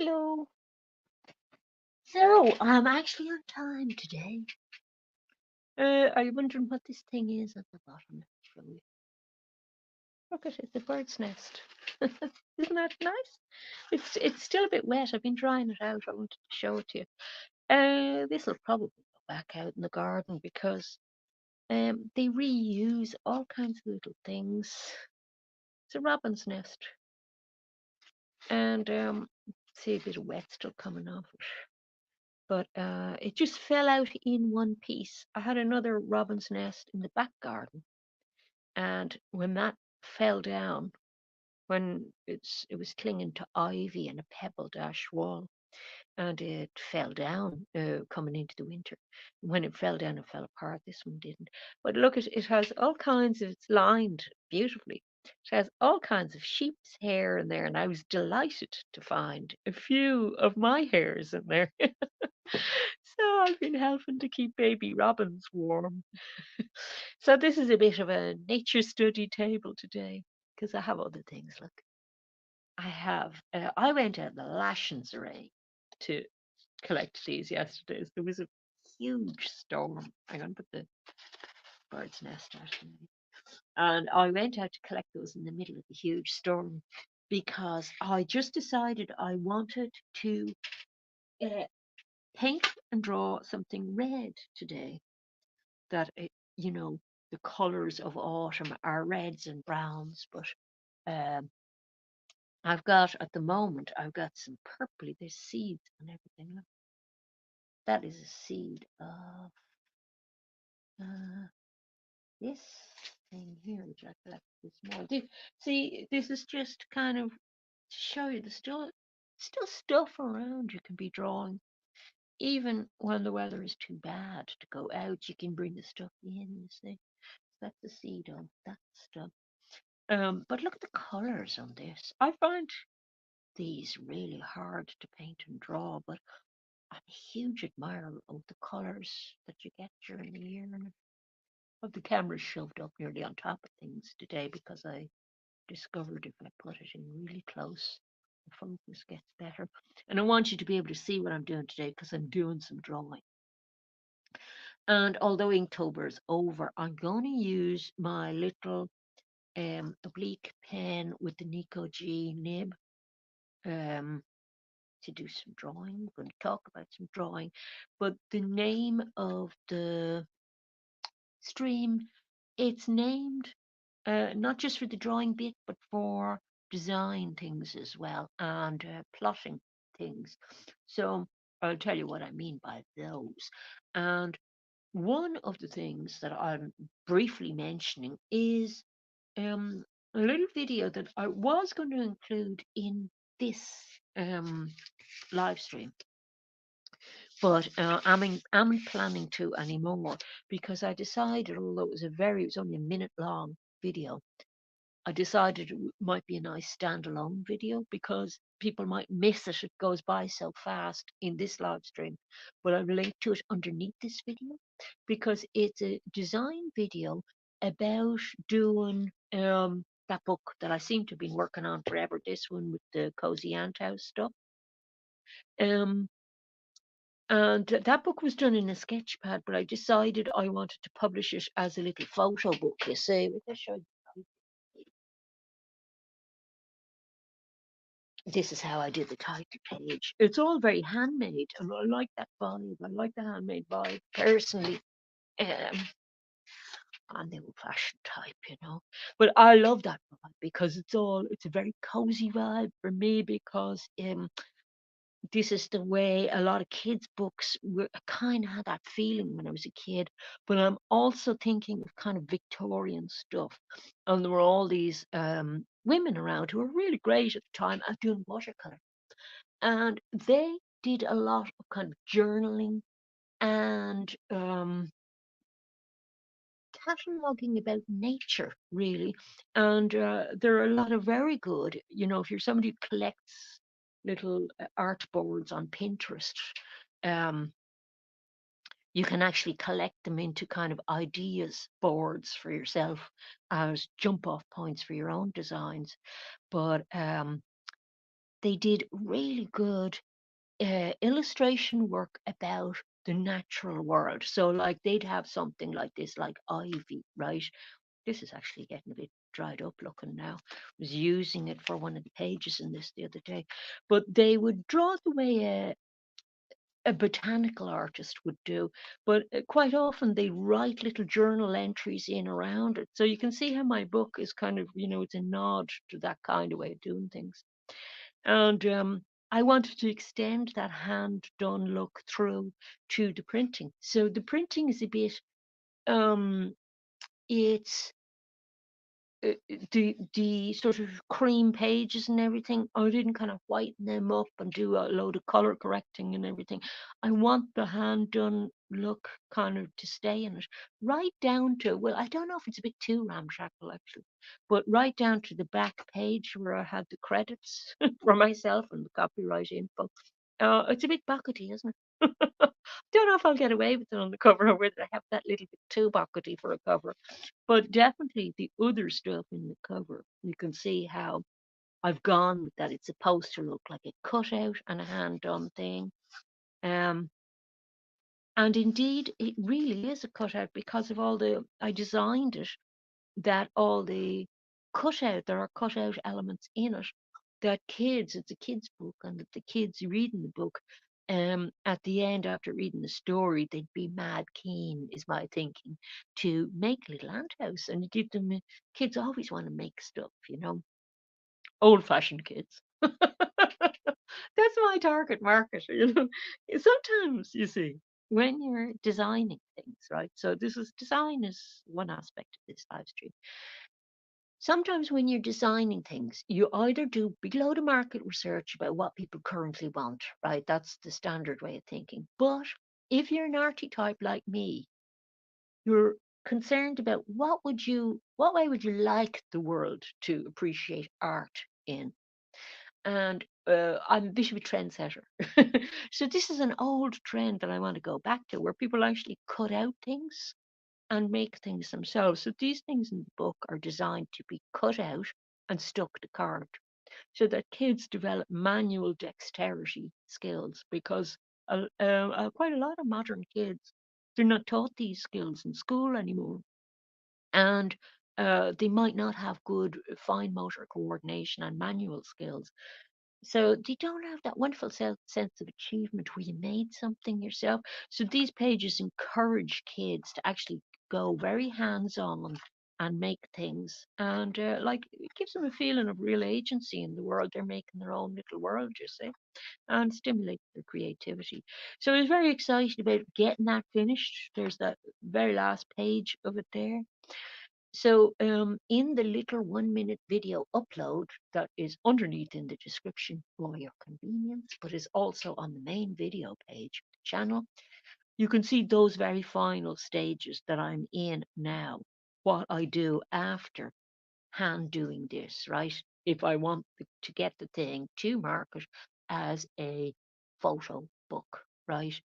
Hello. So, I'm actually on time today. Are you wondering what this thing is at the bottom? Let me show you. Look at it, it's a bird's nest. Isn't that nice? It's still a bit wet. I've been drying it out. I wanted to show it to you. This will probably go back out in the garden because they reuse all kinds of little things. It's a robin's nest, and see a bit of wet still coming off it. But it just fell out in one piece. I had another robin's nest in the back garden, and when that fell down, when it was clinging to ivy and a pebbled ash wall, and it fell down coming into the winter. When it fell down, it fell apart. This one didn't. But look, it has all kinds of. It's lined beautifully. It has all kinds of sheep's hair in there, and I was delighted to find a few of my hairs in there. So I've been helping to keep baby robins warm. So this is a bit of a nature study table today because I have other things. Look, I went out the Lashins Array to collect these yesterday. There was a huge storm. I'm going to put the bird's nest out. And I went out to collect those in the middle of the huge storm because I just decided I wanted to uh, paint and draw something red today. That the colors of autumn are reds and browns, but um, I've got some purpley. There's seeds and everything. Look, that is a seed of uh, this thing here, which I collected this morning. See, this is just kind of to show you there's still stuff around you can be drawing. Even when the weather is too bad to go out, you can bring the stuff in, you see. That's the seed of that stuff. But look at the colours on this. I find these really hard to paint and draw, but I'm a huge admirer of the colours that you get during the year. And I've the camera shoved up nearly on top of things today because I discovered if I put it in really close, the focus gets better. And I want you to be able to see what I'm doing today because I'm doing some drawing. And although Inktober is over, I'm going to use my little oblique pen with the Nico G nib um, to do some drawing. We're going to talk about some drawing, but the name of the stream, it's named not just for the drawing bit, but for design things as well and plotting things. So I'll tell you what I mean by those. And one of the things that I'm briefly mentioning is a little video that I was going to include in this um, live stream, but I'm planning to anymore because I decided, although it was only a minute long video, I decided it might be a nice standalone video because people might miss it. It goes by so fast in this live stream, but I've linked to it underneath this video because it's a design video about doing that book that I seem to have been working on forever. This one with the Cozy Ant House stuff. Um, and that book was done in a sketchpad, but I decided I wanted to publish it as a little photo book. You see, I'll show you. This is how I did the title page. It's all very handmade, and I like that vibe. I like the handmade vibe personally. Um, and the old-fashioned type. But I love that vibe because it's a very cozy vibe for me because this is the way a lot of kids' books were. I kind of had that feeling when I was a kid, but I'm also thinking of kind of Victorian stuff. And there were all these women around who were really great at the time at doing watercolor. And they did a lot of kind of journaling and cataloging about nature, really. And there are a lot of very good, if you're somebody who collects little art boards on Pinterest, um, you can actually collect them into kind of ideas boards for yourself as jump off points for your own designs. But they did really good illustration work about the natural world. So, like, they'd have something like this, like ivy, right? This is actually getting a bit dried up looking now. I was using it for one of the pages in this the other day. But they would draw the way a botanical artist would do, but quite often they write little journal entries in around it. So you can see how my book is kind of, it's a nod to that kind of way of doing things. And I wanted to extend that hand done look through to the printing. So the printing is a bit, it's the sort of cream pages and everything. I didn't kind of whiten them up and do a load of color correcting and everything. I want the hand done look kind of to stay in it, right down to, well, I don't know if it's a bit too ramshackle actually, but right down to the back page where I had the credits for myself and the copyright info. It's a bit buckety, isn't it? Don't know if I'll get away with it on the cover, or whether I have that little bit too buckety for a cover. But definitely the other stuff in the cover, you can see how I've gone with that. It's supposed to look like a cutout and a hand done thing. Um, and indeed, it really is a cutout because of I designed it that all the there are cutout elements in it that it's a kid's book, and that the kids reading the book, at the end, after reading the story, they'd be mad keen, is my thinking, to make a little ant house and give them, kids always want to make stuff, old fashioned kids. That's my target market, Sometimes, you see, when you're designing things, right? So design is one aspect of this live stream. Sometimes when you're designing things, you either do big load of market research about what people currently want, right? That's the standard way of thinking. But if you're an arty type like me, you're concerned about what way would you like the world to appreciate art in? And I'm a bit of a trendsetter. So this is an old trend that I want to go back to, where people actually cut out things and make things themselves. So these things in the book are designed to be cut out and stuck to card, so that kids develop manual dexterity skills, because quite a lot of modern kids, they're not taught these skills in school anymore. And they might not have good fine motor coordination and manual skills. So they don't have that wonderful sense of achievement where you made something yourself. So these pages encourage kids to actually go very hands-on and make things, and like, it gives them a feeling of real agency in the world. They're making their own little world, you see, and stimulate their creativity. So I was very excited about getting that finished. There's that very last page of it there. So, in the little 1 minute video upload that is underneath in the description for your convenience, but is also on the main video page of the channel, you can see those very final stages that I'm in now, what I do after hand doing this, right? If I want to get the thing to market as a photo book, right?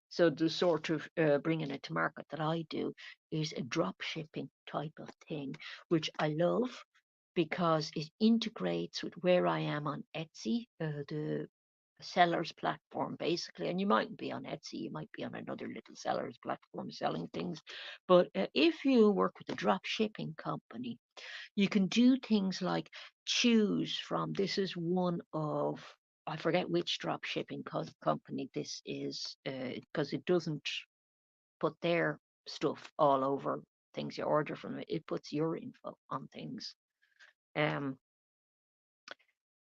So the sort of bringing it to market that I do is a drop shipping type of thing, which I love because it integrates with where I am on Etsy, the seller's platform basically. And you mightn't be on Etsy, you might be on another little seller's platform selling things. But if you work with a drop shipping company, you can do things like choose from, this is one of, I forget which drop shipping company this is, because it doesn't put their stuff all over things you order from it. It puts your info on things. Um,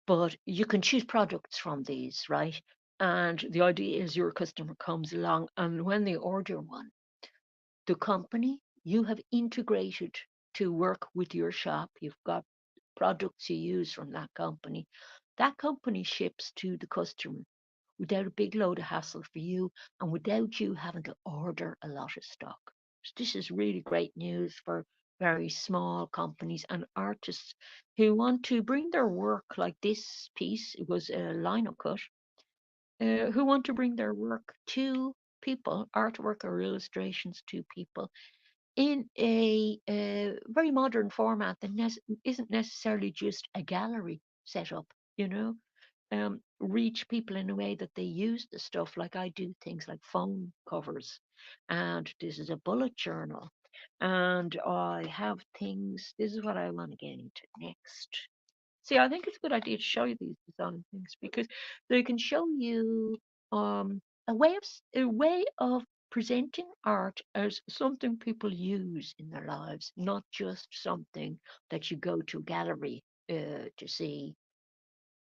but you can choose products from these, right? And the idea is your customer comes along, and when they order one, the company you have integrated to work with your shop, you've got products you use from that company ships to the customer without a big load of hassle for you, and without you having to order a lot of stock. So this is really great news for very small companies and artists who want to bring their work, like this piece, it was a lino cut, who want to bring their work to people, artwork or illustrations to people in a very modern format that isn't necessarily just a gallery setup, you know. reach people in a way that they use the stuff. Like I do things like phone covers, and this is a bullet journal, and I have things. This is what I want to get into next. See, I think it's a good idea to show you these design things because they can show you a way of presenting art as something people use in their lives, not just something that you go to a gallery to see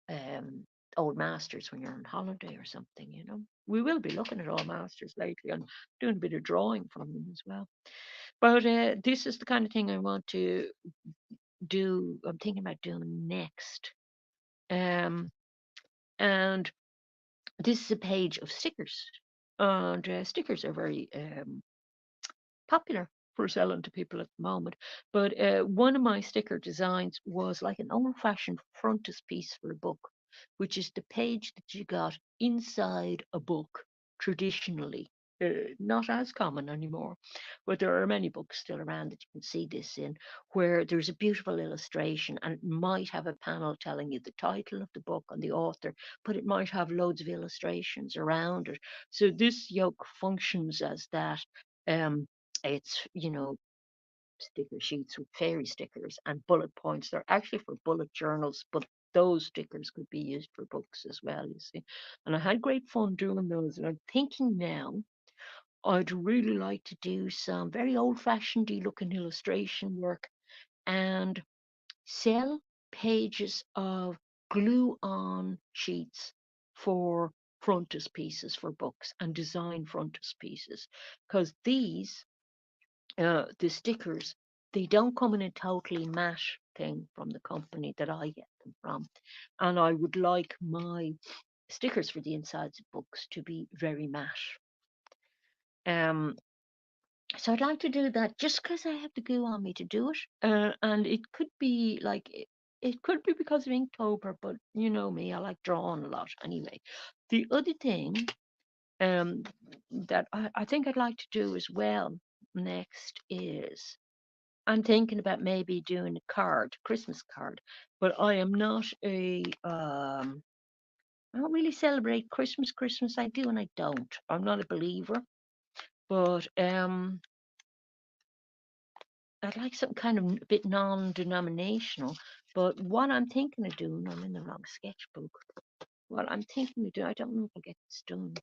um, old masters when you're on holiday or something. We will be looking at old masters lately and doing a bit of drawing from them as well. But this is the kind of thing I want to do. I'm thinking about doing next. Um, and this is a page of stickers. And stickers are very popular for selling to people at the moment. But one of my sticker designs was like an old fashioned frontispiece for a book, which is the page that you got inside a book traditionally. Not as common anymore, but there are many books still around that you can see this in, where there's a beautiful illustration and it might have a panel telling you the title of the book and the author, but it might have loads of illustrations around it. So this yoke functions as that. Um, it's, sticker sheets with fairy stickers and bullet points. They're actually for bullet journals, but those stickers could be used for books as well, you see. And I had great fun doing those. And I'm thinking now I'd really like to do some very old fashioned looking illustration work and sell pages of glue on sheets for frontispieces for books and design frontispieces because the stickers, they don't come in a totally matte thing from the company that I get them from. And I would like my stickers for the insides of books to be very matte. Um, so I'd like to do that just because I have the glue on me to do it. And it could be like, it could be because of Inktober, but you know me, I like drawing a lot anyway. The other thing that I think I'd like to do as well next is I'm thinking about maybe doing a card, Christmas card, but I am not I don't really celebrate Christmas. Christmas I do and I don't. I'm not a believer, but I'd like something kind of a bit non-denominational. But what I'm thinking of doing, I'm in the wrong sketchbook. What I'm thinking of doing, I don't know if I'll get this done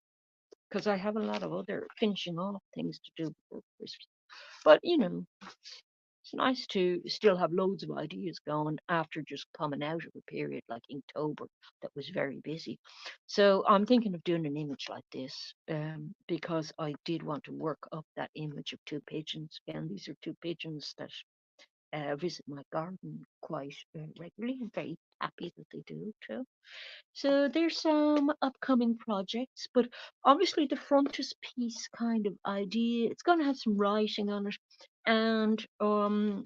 because I have a lot of other finishing off things to do before Christmas. But it's nice to still have loads of ideas going after just coming out of a period like Inktober that was very busy. So I'm thinking of doing an image like this because I did want to work up that image of two pigeons. Again, these are two pigeons that visit my garden quite regularly. I'm very happy that they do too. So there's some upcoming projects, but obviously the frontispiece kind of idea, it's going to have some writing on it. And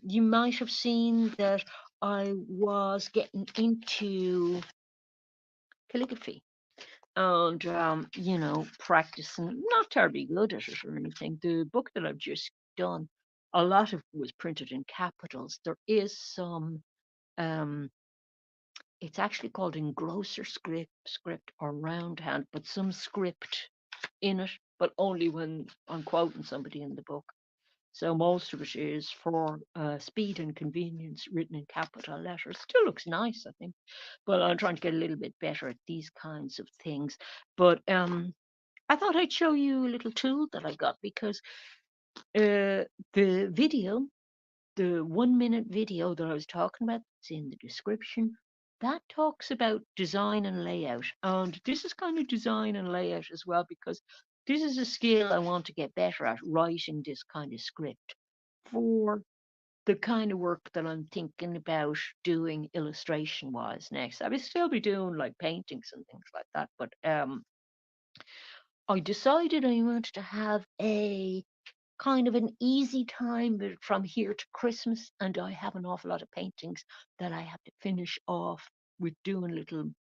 you might have seen that I was getting into calligraphy and, practicing, not terribly good at it or anything. The book that I've just done, a lot of it was printed in capitals. There is some um, it's actually called engrosser script or roundhand, but some script in it, but only when I'm quoting somebody in the book. So most of it is for speed and convenience, written in capital letters. Still looks nice, I think, but I'm trying to get a little bit better at these kinds of things. But I thought I'd show you a little tool that I got because the video, the 1 minute video that I was talking about, it's in the description. That talks about design and layout. And this is kind of design and layout as well, because this is a skill I want to get better at, writing this kind of script for the kind of work that I'm thinking about doing illustration wise next. I will still be doing like paintings and things like that, but I decided I wanted to have a kind of an easy time from here to Christmas, and I have an awful lot of paintings that I have to finish off with doing little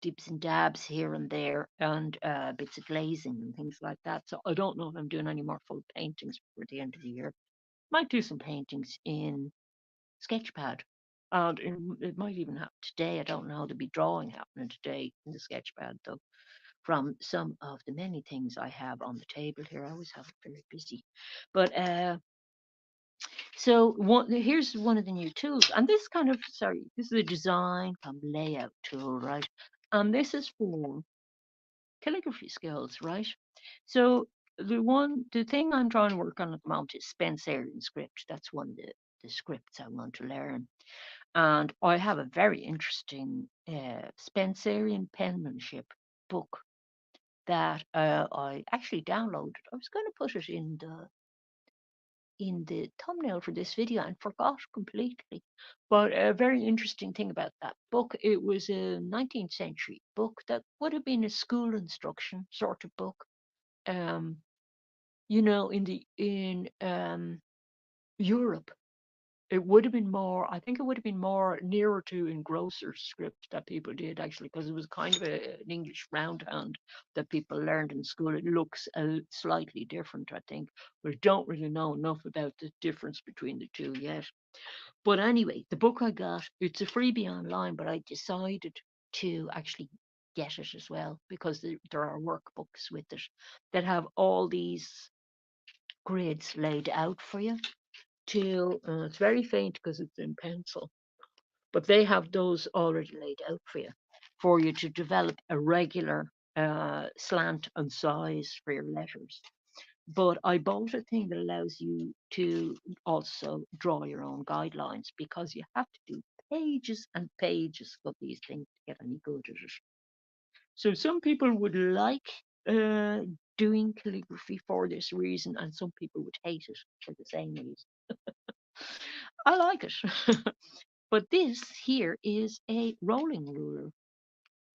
dips and dabs here and there and bits of glazing and things like that. So I don't know if I'm doing any more full paintings before the end of the year. Might do some paintings in Sketchpad. And it might even happen today. I don't know. There'll be drawing happening today in the sketchpad, though, from some of the many things I have on the table here. I always have it very busy. But so here's one of the new tools. And this kind of, sorry, this is a design layout tool, right? And this is for calligraphy skills, right? So the thing I'm trying to work on at the moment is Spencerian script. That's one of the scripts I want to learn. And I have a very interesting Spencerian penmanship book that I actually downloaded. I was going to put it in the thumbnail for this video and forgot completely. But a very interesting thing about that book, it was a 19th century book that would have been a school instruction sort of book. Um, in Europe, it would have been more. I think it would have been more nearer to engrosser script that people did actually, because it was kind of an English roundhand that people learned in school. It looks slightly different, I think. We don't really know enough about the difference between the two yet. But anyway, the book I got, it's a freebie online, but I decided to actually get it as well because there are workbooks with it that have all these grids laid out for you. It's very faint because it's in pencil, but they have those already laid out for you to develop a regular slant and size for your letters. But I bought a thing that allows you to also draw your own guidelines because you have to do pages and pages of these things to get any good at it. So some people would like uh, doing calligraphy for this reason, and some people would hate it for the same reason. I like it. But this here is a rolling ruler.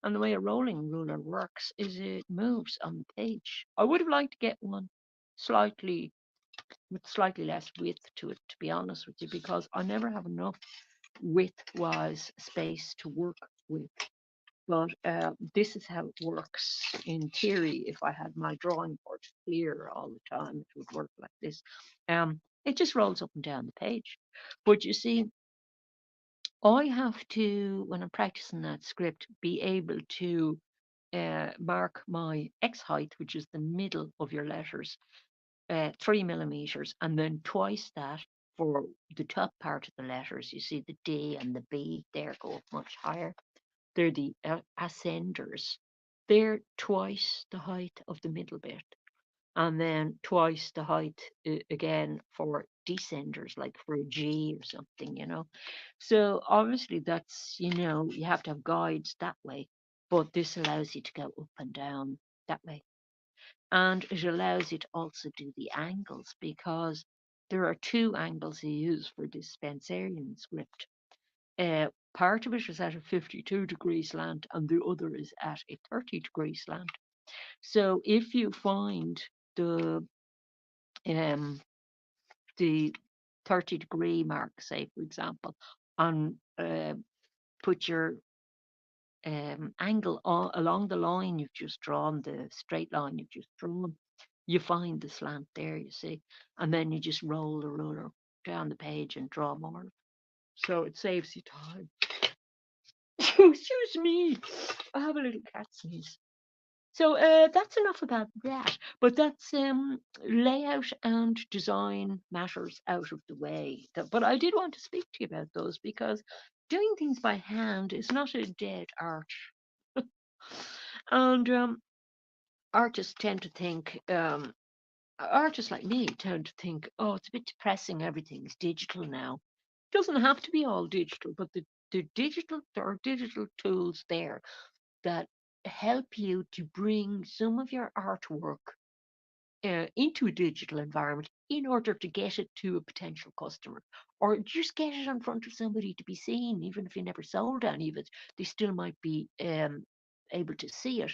And the way a rolling ruler works is it moves on the page. I would have liked to get one slightly with slightly less width to it, to be honest with you, because I never have enough width-wise space to work with. But this is how it works in theory. If I had my drawing board clear all the time, it would work like this. It just rolls up and down the page. But you see, I have to, when I'm practicing that script, be able to mark my X height, which is the middle of your letters, 3 millimeters, and then twice that for the top part of the letters. You see the D and the B there go up much higher. They're the ascenders. They're twice the height of the middle bit, and then twice the height again for descenders, like for a G or something. So obviously that's, you have to have guides that way, but this allows you to go up and down that way. And it allows you to also do the angles because there are two angles you use for this Spencerian script. Part of it is at a 52-degree slant and the other is at a 30-degree slant. So if you find the um, the 30-degree mark, say for example, and put your angle along the line you've just drawn, the straight line you've just drawn, you find the slant there, you see, and then you just roll the ruler down the page and draw more. So it saves you time. Excuse me, I have a little cat sneeze. So that's enough about that. But that's layout and design matters out of the way. But I did want to speak to you about those because doing things by hand is not a dead art. And artists tend to think, artists like me tend to think, oh, it's a bit depressing. Everything's digital now. It doesn't have to be all digital, but there are digital tools there that help you to bring some of your artwork into a digital environment in order to get it to a potential customer or just get it in front of somebody to be seen. Even if you never sold any of it, they still might be able to see it.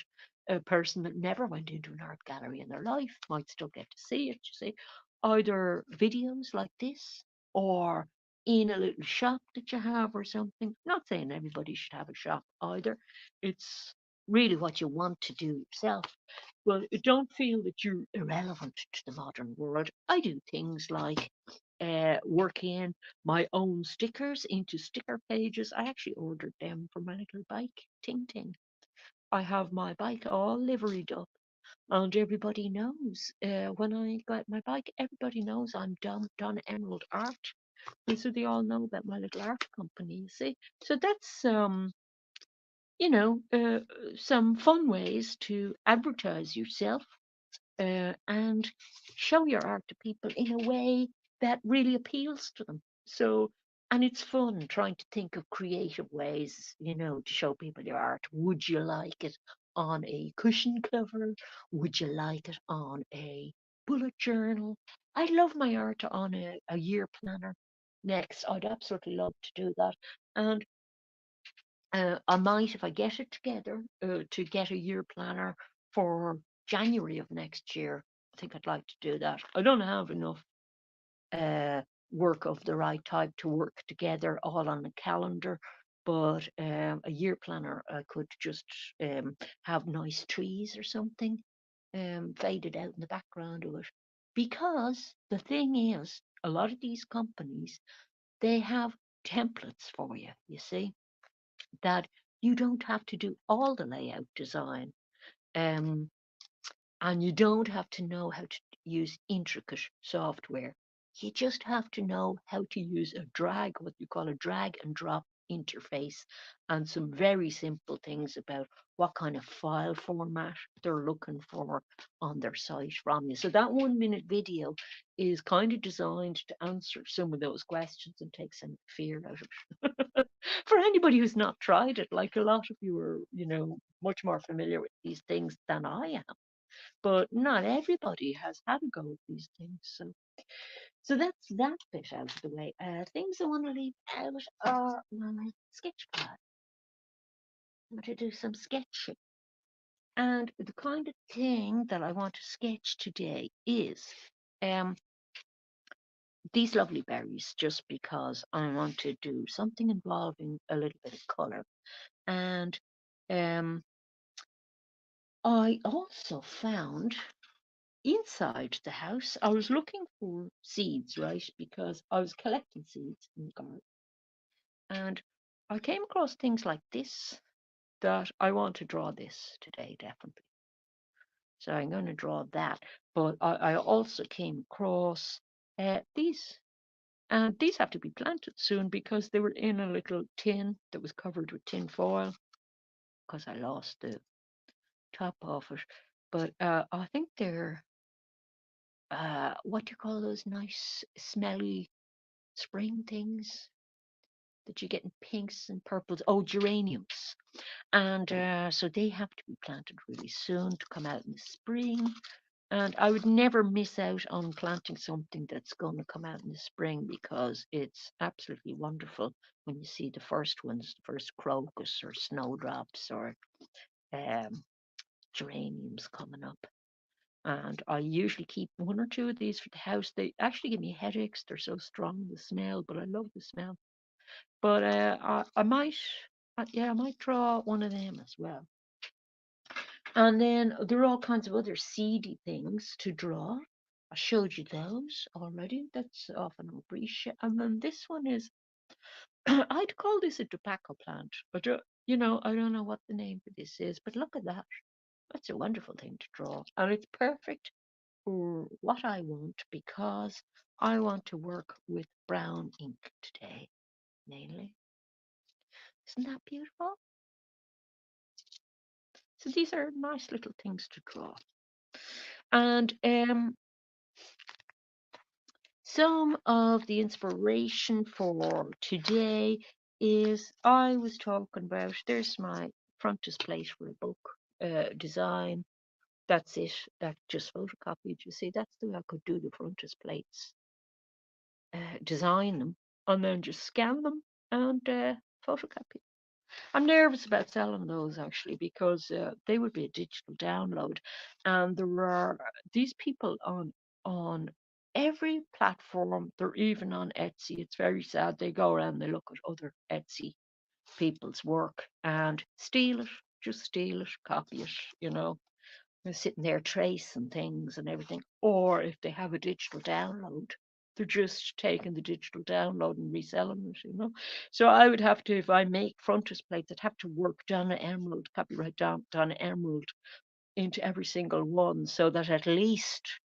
A person that never went into an art gallery in their life might still get to see it, you see, either videos like this or in a little shop that you have or something. Not saying everybody should have a shop either. It's really what you want to do yourself. Well, don't feel that you're irrelevant to the modern world. I do things like work in my own stickers into sticker pages. I actually ordered them for my little bike, Ting Ting. I have my bike all liveried up, and everybody knows when I got my bike, everybody knows I'm Donna Emerald Art. And so they all know about my little art company, you see. So that's you know, some fun ways to advertise yourself and show your art to people in a way that really appeals to them. So, and it's fun trying to think of creative ways, to show people your art. Would you like it on a cushion cover? Would you like it on a bullet journal? I love my art on a year planner next. I'd absolutely love to do that. And I might, if I get it together, to get a year planner for January of next year. I think I'd like to do that. I don't have enough uh, work of the right type to work together all on a calendar, but a year planner I could just have nice trees or something faded out in the background of it. Because the thing is, a lot of these companies, they have templates for you, you see, that you don't have to do all the layout design. Um, and you don't have to know how to use intricate software. You just have to know how to use what you call a drag and drop interface, and some very simple things about what kind of file format they're looking for on their site from you. So that 1 minute video is kind of designed to answer some of those questions and take some fear out of it. For anybody who's not tried it, like a lot of you are, much more familiar with these things than I am, but not everybody has had a go at these things. So that's that bit out of the way. Things I want to leave out are my sketch pad. I want to do some sketching. And the kind of thing that I want to sketch today is um, these lovely berries, just because I want to do something involving a little bit of colour. And um, I also found inside the house, I was looking for seeds, right? Because I was collecting seeds in the garden. And I came across things like this that I want to draw this today, definitely. So I'm going to draw that. But I also came across these. And these have to be planted soon because they were in a little tin that was covered with tin foil because I lost the top off it. But I think they're, what do you call those nice, smelly spring things that you get in pinks and purples? Oh, geraniums. And so they have to be planted really soon to come out in the spring. And I would never miss out on planting something that's going to come out in the spring because it's absolutely wonderful when you see the first ones, the first crocus or snowdrops or um, geraniums coming up. And I usually keep one or two of these for the house. They actually give me headaches. They're so strong, the smell, but I love the smell. But I might, yeah, I might draw one of them as well. And then there are all kinds of other seedy things to draw. I showed you those already. That's off an arbrisha. And then this one is, I'd call this a tobacco plant, but I don't know what the name for this is. But look at that. That's a wonderful thing to draw. And it's perfect for what I want because I want to work with brown ink today, mainly. Isn't that beautiful? So these are nice little things to draw. And some of the inspiration for today is I was talking about, there's my frontispiece for a book design. That's it. That just photocopied. You see, that's the way I could do the frontispieces, design them, and then just scan them and photocopy. I'm nervous about selling those actually because they would be a digital download, and there are these people on every platform. They're even on Etsy. It's very sad. They go around, they look at other Etsy people's work and steal it, just steal it, copy it. They're sitting there tracing things and everything. Or if they have a digital download, They're just taking the digital download and reselling it, you know. So I would have to, if I make frontispiece, I'd have to work Donna Emerald, copyright Donna Emerald into every single one so that at least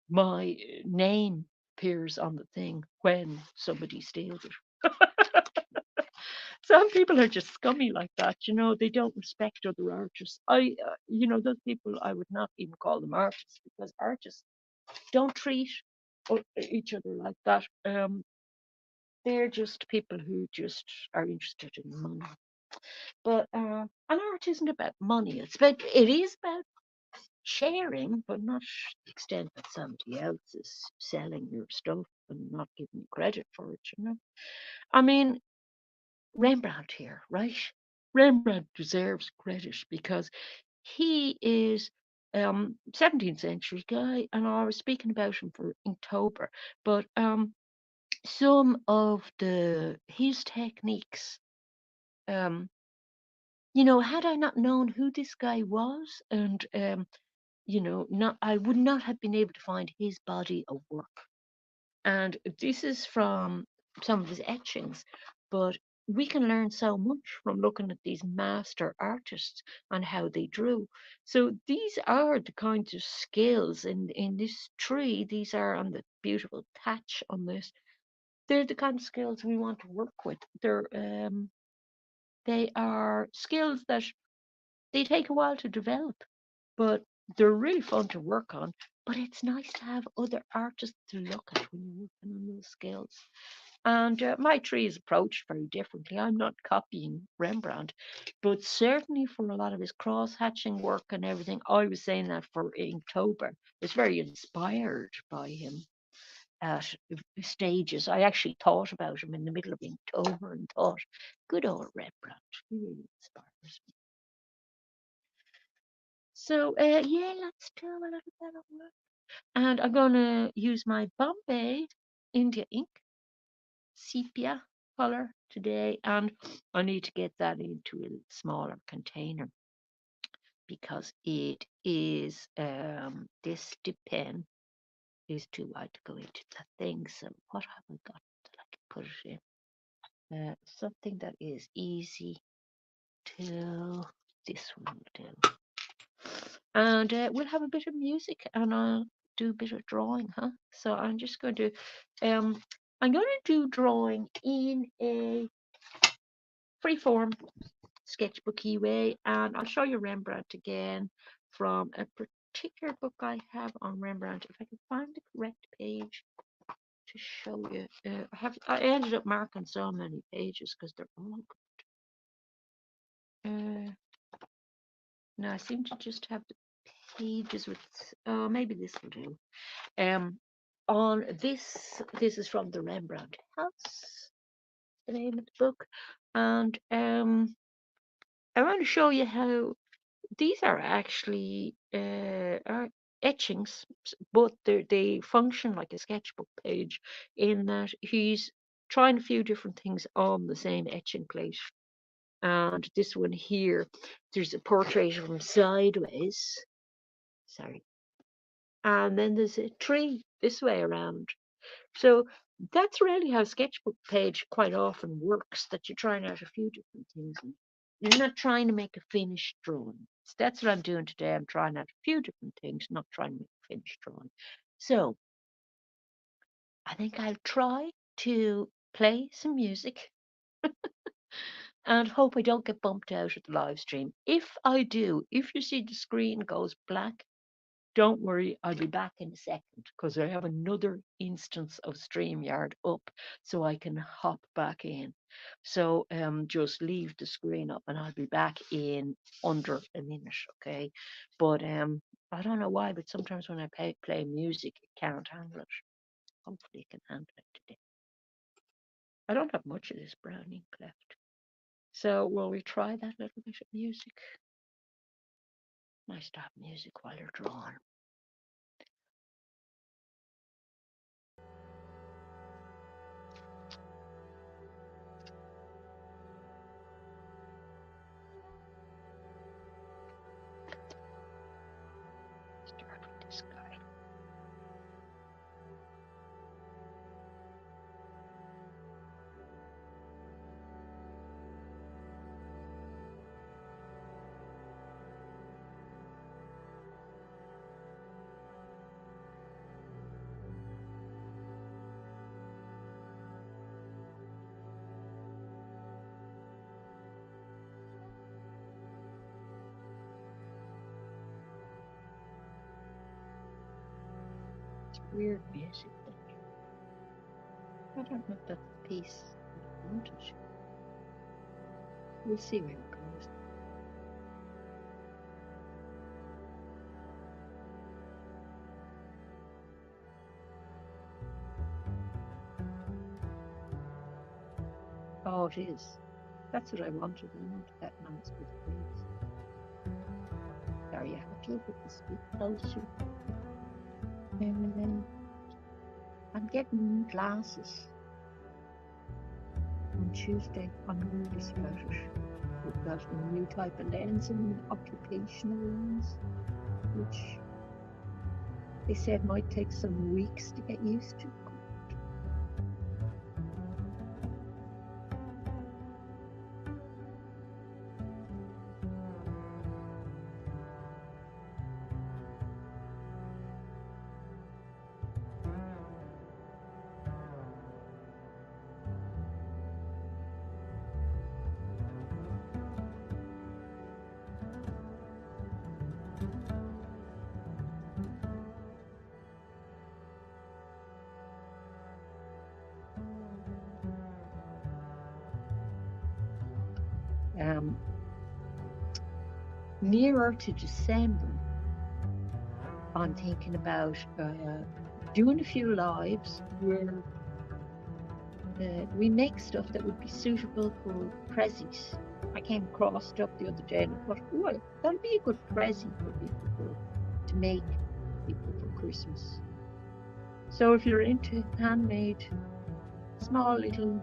my name appears on the thing when somebody steals it. Some people are just scummy like that, you know. They don't respect other artists. You know, those people, I would not even call them artists because artists don't treat each other like that. They're just people who just are interested in money. But an art isn't about money. It is about sharing, but not to the extent that somebody else is selling your stuff and not giving you credit for it, you know. I mean, Rembrandt here, right? Rembrandt deserves credit because he is 17th century guy, and I was speaking about him for Inktober, but some of his techniques, um, you know, had I not known who this guy was, and you know, not I would not have been able to find his body of work. And this is from some of his etchings, but we can learn so much from looking at these master artists and how they drew. So these are the kinds of skills in this tree. These are on the beautiful patch on this. They're the kind of skills we want to work with. They are skills that they take a while to develop, but they're really fun to work on. But it's nice to have other artists to look at when you're working on those skills. And my tree is approached very differently. I'm not copying Rembrandt, but certainly for a lot of his cross hatching work and everything, I was saying that for Inktober. I was very inspired by him at stages. I actually thought about him in the middle of Inktober and thought, good old Rembrandt, he really inspires me. So yeah, let's do a little bit of work. And I'm going to use my Bombay India ink, sepia color today. And I need to get that into a smaller container because it is, this dip pen is too wide to go into that thing. So what have I got that I can put it in? Something that is easy to, this one will do. And we'll have a bit of music and I'll do a bit of drawing, huh? So I'm just going to, I'm going to do drawing in a freeform sketchbooky way, and I'll show you Rembrandt again from a particular book I have on Rembrandt. If I can find the correct page to show you, I ended up marking so many pages because they're all good. No, I seem to just have the pages with, maybe this will do. On this is from the Rembrandt House, the name of the book, and I want to show you how these are actually are etchings, but they function like a sketchbook page in that he's trying a few different things on the same etching plate. And this one here, there's a portrait of him sideways. Sorry. And then there's a tree this way around. So that's really how sketchbook page quite often works, that you're trying out a few different things. And you're not trying to make a finished drawing. So that's what I'm doing today. I'm trying out a few different things, not trying to make a finished drawing. So I think I'll try to play some music and hope I don't get bumped out of the live stream. If I do, if you see the screen goes black, don't worry, I'll be back in a second because I have another instance of StreamYard up so I can hop back in. So just leave the screen up and I'll be back in under a minute, okay? But I don't know why, but sometimes when I play music, it can't handle it. Hopefully it can handle it today. I don't have much of this brown ink left. So will we try that little bit of music? Nice to have music while you're drawing. Start with this guy. weird music. I don't know if that's the piece I wanted. We'll see where it goes. Oh, it is. That's what I wanted. I wanted that nice bit of breeze. Sorry, I have to look at this bit closer. I'm getting glasses on Tuesday. I'm nervous about it. We've got a new type of lens, an occupational lens, which they said might take some weeks to get used to. Nearer to December, I'm thinking about doing a few lives where we make stuff that would be suitable for prezzies. I came across stuff the other day and I thought, well, that'll be a good prezzie for people to make people for Christmas. So if you're into handmade, small little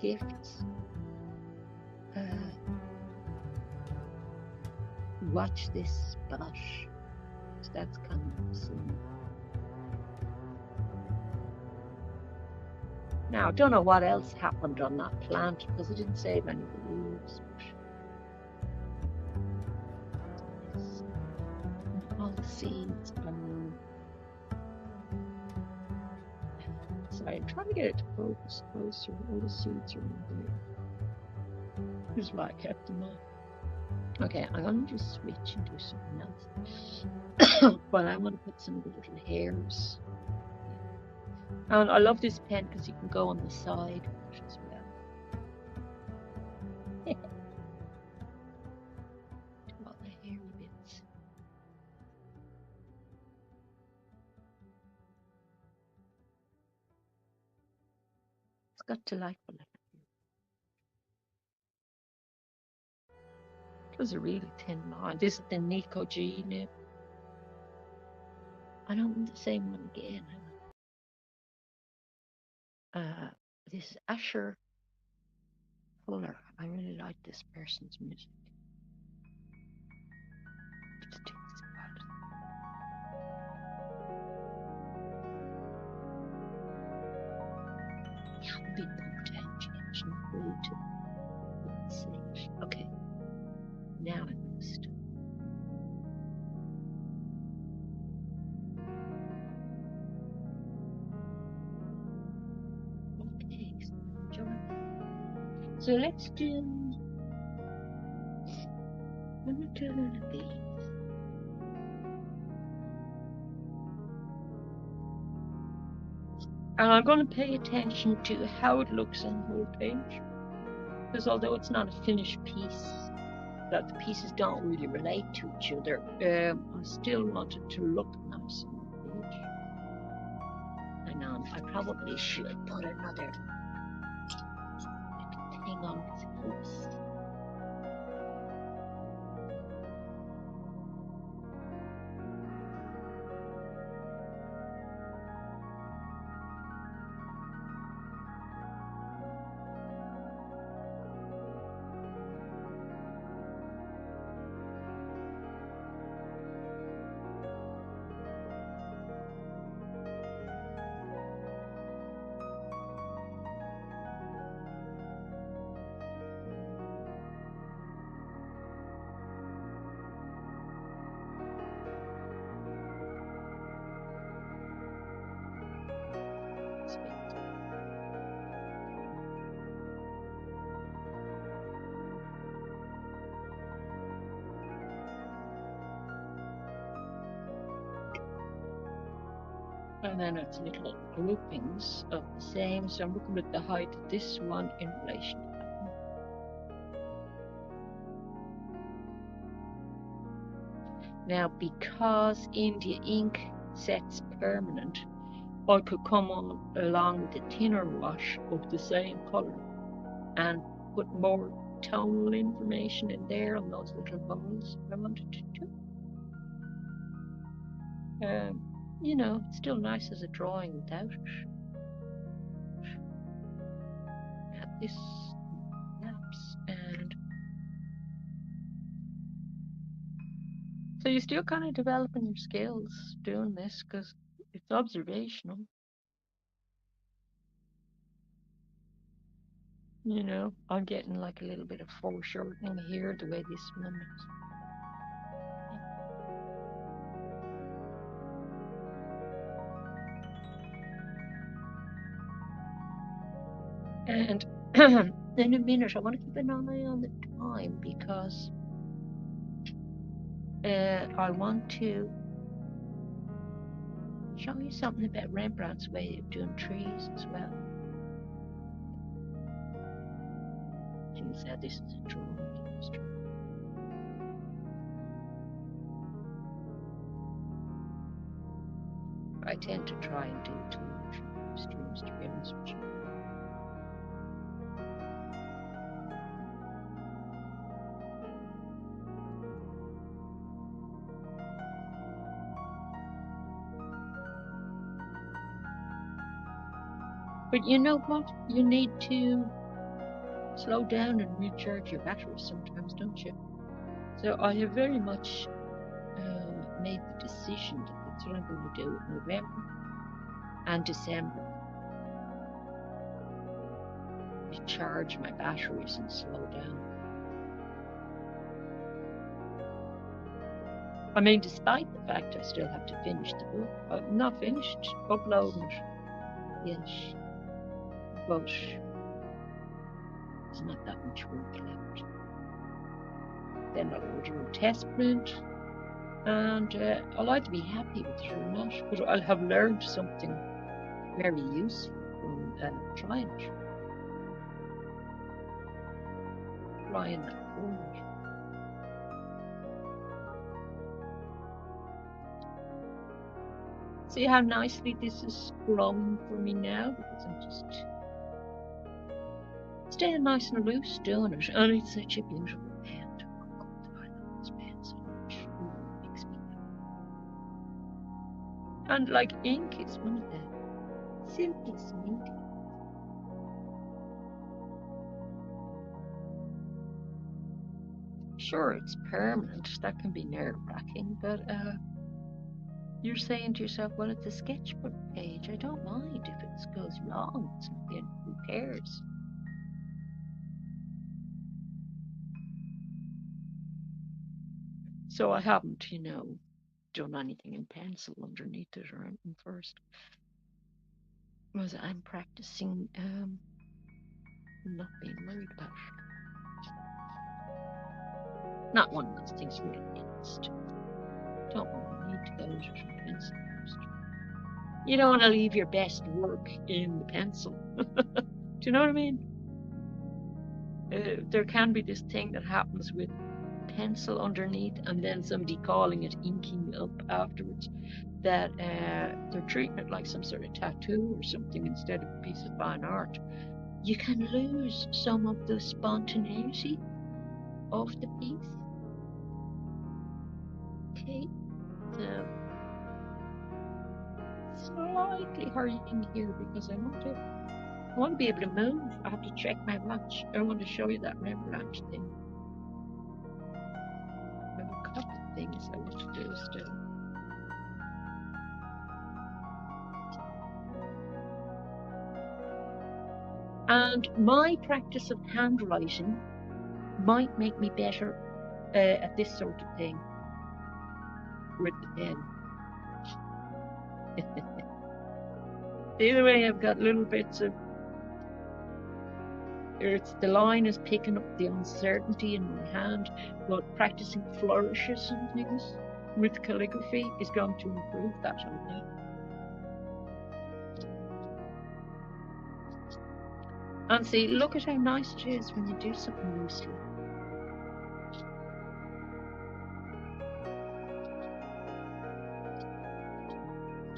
gifts, watch this spot. So that's coming soon. Now, I don't know what else happened on that plant because it didn't save any of the leaves. All the seeds. Sorry, I'm trying to get it to focus closer. All the seeds are in there. Here's why I kept them on. Okay, I'm going to just switch and do something else. But I want to put some of the little hairs. And I love this pen because you can go on the side as well. Do all the hairy bits. It's got delightful. It was a really thin line. This is the Nico G nib. I don't want the same one again. This is Asher Fuller. I really like this person's music. Let's do this part. Yeah, big potential. Really to say. Okay. Now I'm going to stop. Okay, so let's do one of these. And I'm going to pay attention to how it looks on the whole page. Because although it's not a finished piece, that the pieces don't really relate to each other, I still want it to look nice on the page. And I probably should put another thing on this piece. And then it's little groupings of the same. So I'm looking at the height of this one in relation to that one. Now, because India ink sets permanent, I could come on along with the thinner wash of the same colour and put more tonal information in there on those little bubbles I wanted to do. You know, it's still nice as a drawing without it. Add this lapse, and so you're still kind of developing your skills doing this because it's observational. You know, I'm getting like a little bit of foreshortening here the way this one is. And in a minute, I want to keep an eye on the time because I want to show you something about Rembrandt's way of doing trees as well. You said this is a drawing. I tend to try and do too much streams, to be honest with you. But you know what? You need to slow down and recharge your batteries sometimes, don't you? So I have very much made the decision that that's what I'm going to do in November and December. Recharge my batteries and slow down. I mean, despite the fact I still have to finish the book, I'm not finished uploading it yet, but there's not that much work left. Then I'll order a test print, and I'll either be happy with it or not, but I'll have learned something very useful from trying it. Trying that forward. See how nicely this is growing for me now, because I'm just staying nice and loose doing it, and it's such a beautiful pen. I love this pen so much. It makes me happy. And like ink is one of the simplest mediums. Sure, it's permanent. That can be nerve-wracking, but you're saying to yourself, well, it's a sketchbook page. I don't mind if it goes wrong. It's not the end. Who cares? So I haven't, you know, done anything in pencil underneath it or anything first. I'm practicing not being worried about it. Not one of those things really against. Don't really need to go to from pencil first. You don't want to leave your best work in the pencil. Do you know what I mean? There can be this thing that happens with pencil underneath and then somebody calling it inking up afterwards, that they're treating it like some sort of tattoo or something instead of a piece of fine art. You can lose some of the spontaneity of the piece. Okay, so slightly hurrying here because I want to be able to move. I have to check my watch. I want to show you that Rembrandt thing. I have a couple of things I want to do still. And my practice of handwriting might make me better at this sort of thing with the pen. The way I've got little bits of, the line is picking up the uncertainty in my hand, but practicing flourishes and things with calligraphy is going to improve that, I think. And see, look at how nice it is when you do something loosely.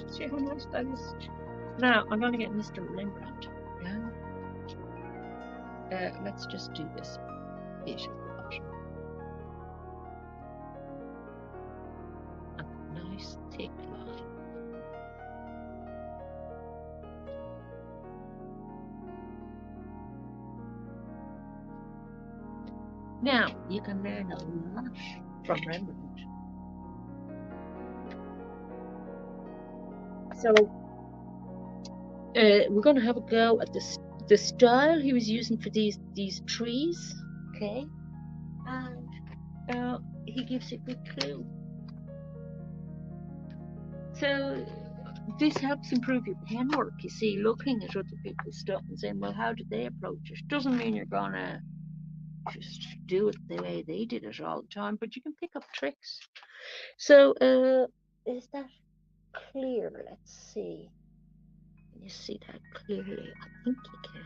See how nice that is? Now, I'm going to get Mr. Rembrandt. Yeah. Let's just do this bit at the bottom. A nice thick line. Now, you can learn a lot from Rembrandt. So, we're going to have a go at the style he was using for these trees, okay? And he gives a good clue. So this helps improve your pen work, you see, looking at other people's stuff and saying, well, how did they approach it? Doesn't mean you're gonna just do it the way they did it all the time, but you can pick up tricks. So is that clear? Let's see. Can you see that clearly? I think you can.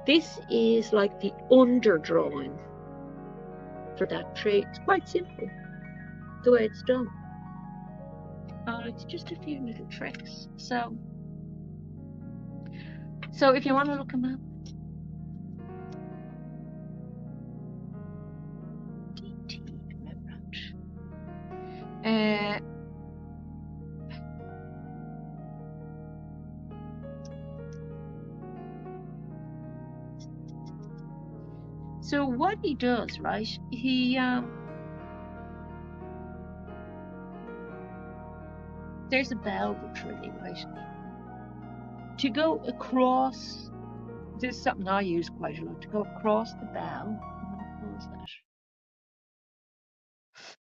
This is like the underdrawing for that tree. It's quite simple the way it's done. It's just a few little tricks. So if you want to look them up, DT Rembrandt. So what he does, right? There's a bough of a tree, right? To go across, this is something I use quite a lot. To go across the bough, I'm going to close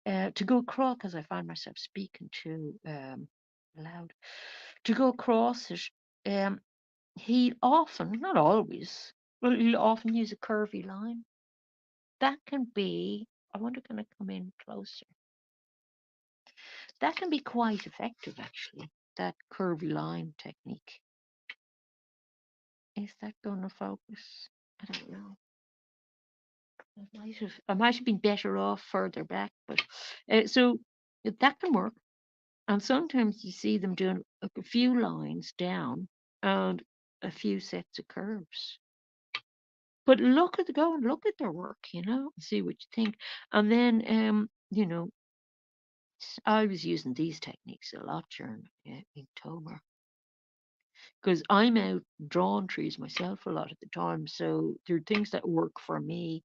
that. To go across, because I find myself speaking too loud. To go across it, he often, not always, but he'll often use a curvy line. That can be, I wonder, can I come in closer? That can be quite effective, actually, that curvy line technique. Is that going to focus? I don't know. I might have been better off further back, but so that can work. And sometimes you see them doing a few lines down and a few sets of curves. But go and look at their work, and see what you think. And then, I was using these techniques a lot during Inktober because I'm out drawing trees myself a lot of the time. So there are things that work for me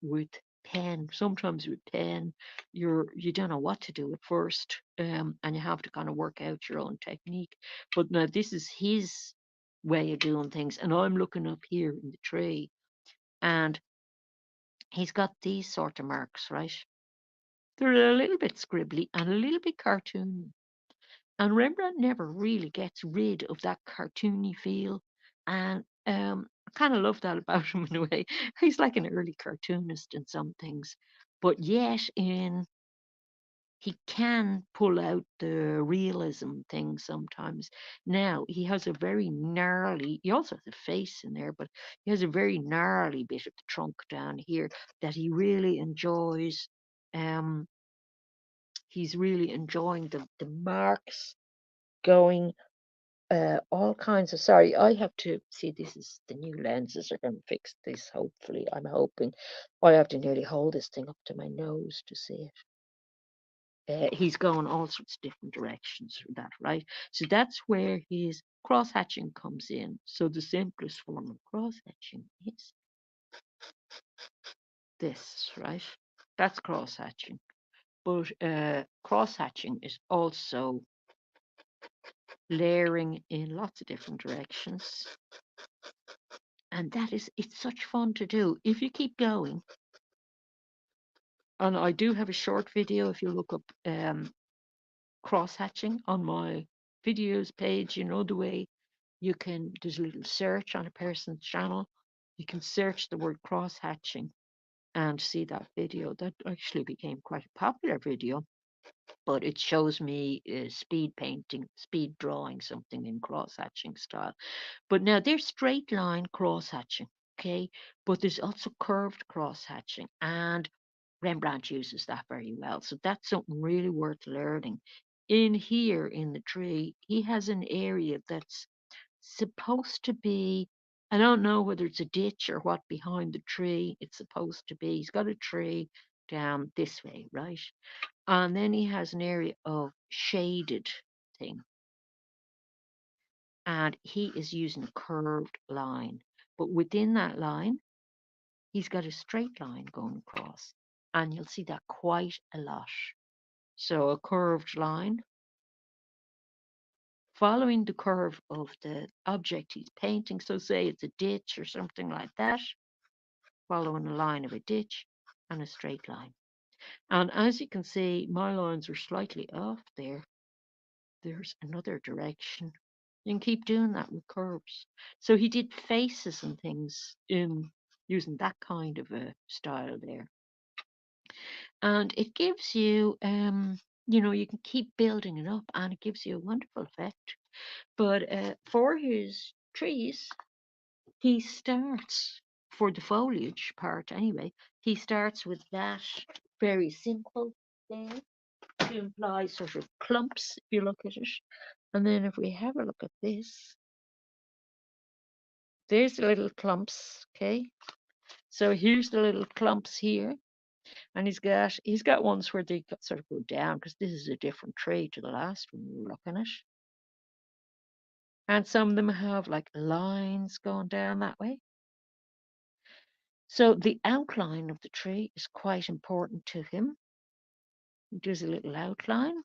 with pen. Sometimes with pen, you don't know what to do at first, and you have to kind of work out your own technique. But now this is his way of doing things, and I'm looking up here in the tree, and he's got these sort of marks, right? They're a little bit scribbly and a little bit cartoony. And Rembrandt never really gets rid of that cartoony feel. And I kind of love that about him in a way. He's like an early cartoonist in some things, but yet he can pull out the realism thing sometimes. Now, he has a very gnarly, he also has a face in there, but he has a very gnarly bit of the trunk down here that he really enjoys. Um, he's really enjoying the marks going all kinds of, sorry, I have to see, this is the new lenses are going to fix this, hopefully. I'm hoping. I have to nearly hold this thing up to my nose to see it. He's going all sorts of different directions for that, right? So that's where his cross hatching comes in. So the simplest form of cross hatching is this, right? That's cross hatching. But cross hatching is also layering in lots of different directions. And it's such fun to do if you keep going. And I do have a short video if you look up cross hatching on my videos page. You know the way there's a little search on a person's channel. You can search the word cross hatching and see that video. That actually became quite a popular video. but it shows me speed painting, speed drawing something in cross hatching style. But now there's straight line cross hatching, okay? But there's also curved cross hatching, and Rembrandt uses that very well. So that's something really worth learning. In here in the tree, he has an area that's supposed to be, I don't know whether it's a ditch or what behind the tree it's supposed to be. He's got a tree down this way, right? And then he has an area of shaded thing. And he is using a curved line. But within that line, he's got a straight line going across. And you'll see that quite a lot. So a curved line, following the curve of the object he's painting. So say it's a ditch or something like that, following a line of a ditch and a straight line. And as you can see, my lines are slightly off there. There's another direction. You can keep doing that with curves. So he did faces and things in using that kind of a style there. And it gives you, you can keep building it up and it gives you a wonderful effect. But for his trees, he starts, for the foliage part anyway, he starts with that very simple thing to imply sort of clumps if you look at it. And then if we have a look at this, there's the little clumps, okay? So here's the little clumps here, and he's got ones where they sort of go down because this is a different tree to the last one we were looking at. And some of them have like lines going down that way. So the outline of the tree is quite important to him. He does a little outline,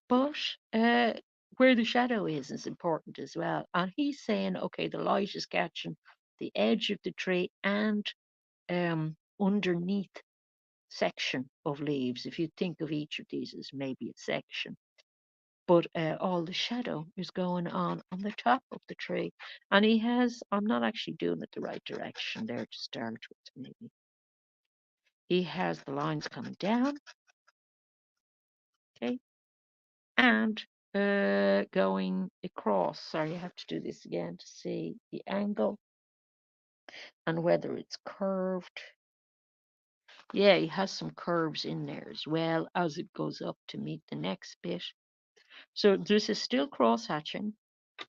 but where the shadow is important as well. And he's saying, okay, the light is catching the edge of the tree and underneath section of leaves. If you think of each of these as maybe a section, but all the shadow is going on the top of the tree. And he has, I'm not actually doing it the right direction there to start with, maybe. He has the lines coming down, okay, and going across. Sorry, I have to do this again to see the angle and whether it's curved. Yeah, he has some curves in there as well as it goes up to meet the next bit. So this is still cross hatching,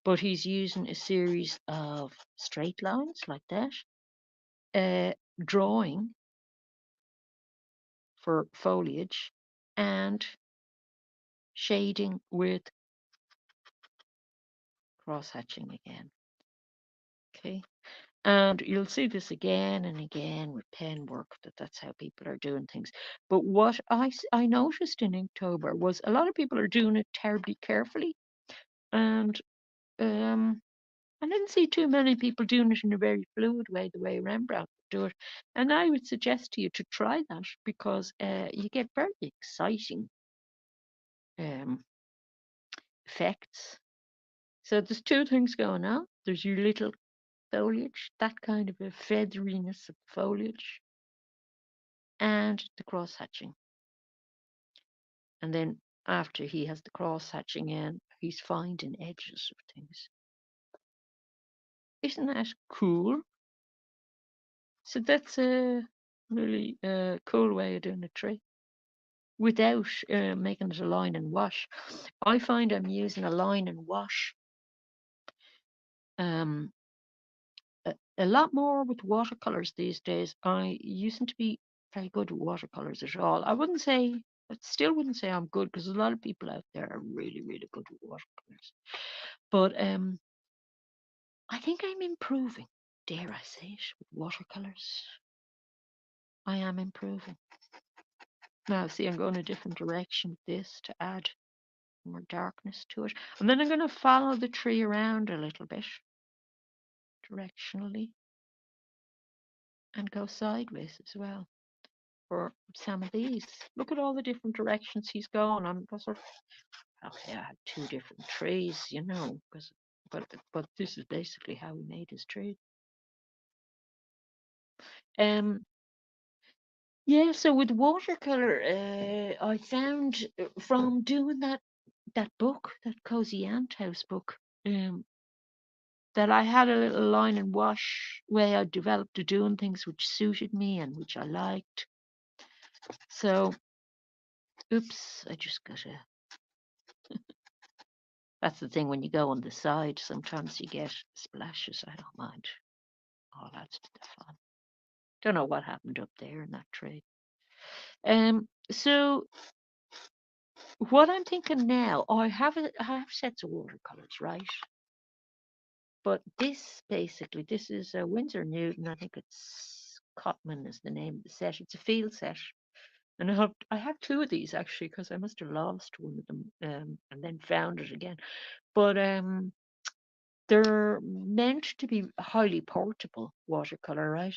but he's using a series of straight lines like that, drawing for foliage and shading with cross hatching again. Okay. And you'll see this again and again with pen work, that's how people are doing things. But what I noticed in Inktober was a lot of people are doing it terribly carefully. And I didn't see too many people doing it in a very fluid way, the way Rembrandt would do it. And I would suggest to you to try that because you get very exciting um, effects. So there's two things going on. There's your little foliage, that kind of a featheriness of foliage, and the cross hatching. And then after he has the cross hatching in, he's finding edges of things. Isn't that cool? So that's a really cool way of doing a tree without making it a line and wash. I find I'm using a line and wash um, a lot more with watercolors these days. I used to be very good with watercolors at all. I still wouldn't say I'm good because a lot of people out there are really, really good with watercolors. But I think I'm improving, dare I say it, with watercolors. I am improving. Now, see, I'm going a different direction with this to add more darkness to it. And then I'm going to follow the tree around a little bit directionally and go sideways as well for some of these. Look at all the different directions he's going. I'm sort of, okay, I have two different trees, because but this is basically how he made his tree. Um, Yeah, so with watercolor, I found from doing that book, that Cozy Ant House book, um, that I had a little line and wash way I developed to doing things which suited me and which I liked. So, oops, I just got a. That's the thing when you go on the side, sometimes you get splashes. I don't mind. Oh, that's the fun. Don't know what happened up there in that tray. So what I'm thinking now, I have sets of watercolors, right? But this is a Winsor Newton. I think it's Cotman is the name of the set. It's a field set, and I have two of these actually because I must have lost one of them and then found it again. But they're meant to be highly portable watercolor, right?